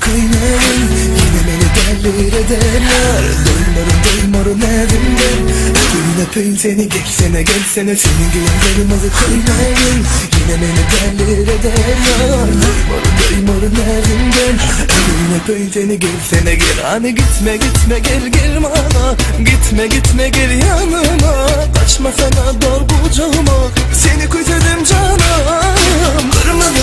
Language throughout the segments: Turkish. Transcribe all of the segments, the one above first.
kaynayın. Yine beni derler ederler. Doymarım evimden. Öpeyim öpeyim seni, gelsene senin gözlerimizi kaynayın. Yine beni derler ederler. Doymarım evimden. Öpeyim seni, gel. Hani gitme gel bana. Gitme gel yanıma. Kaçma sana dal kucağıma. Seni kurtardım canım. Kırmadı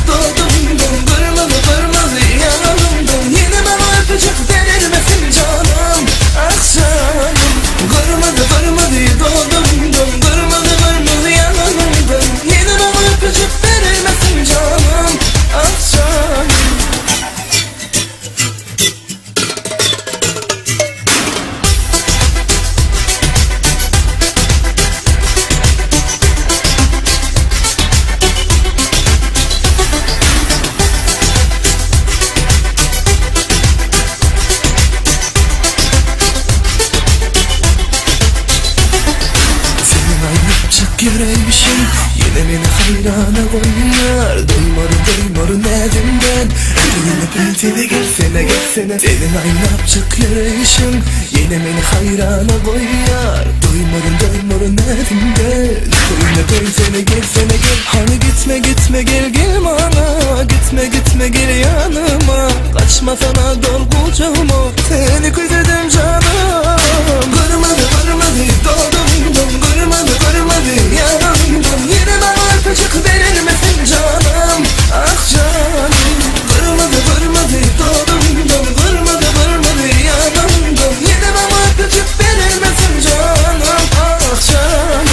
doğdumdan. Kırmadı yanımdan. Yine bana öpecek denilmesin canım. Ah canım. Kırmadı doğdumdan. Kırmadı yanımdan. Yine bana öpecek denilmesin canım. Ah canım. Yüreğim yine beni hayrana koyar. Doymarım evimden. Öpeyim öpeyim seni, gelsene senin aynı yapacak yüreğim yine beni hayrana koyar. Doymarım evimden. Öpeyim öpeyim seni, gelsene gel. Hani gitme gel bana. Gitme gel yanıma. Kaçma sana dol kucağıma. Seni kurtardım canım. Kırmadı doğdumdan. Kırmadı yanımdan. Yine bana öpecek verilmesin canım. Ah canım. Kırmadı doğdumdan. Kırmadı yanımdan. Yine bana öpecek verilmesin canım. Ah canım.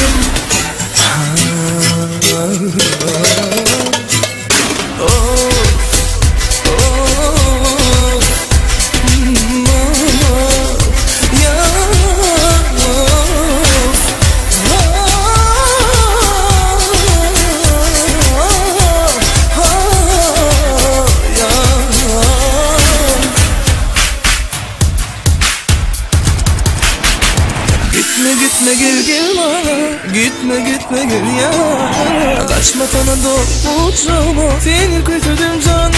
Gitme gel ya. Kaçma sana doğru uçama. Seni kurtardım canım.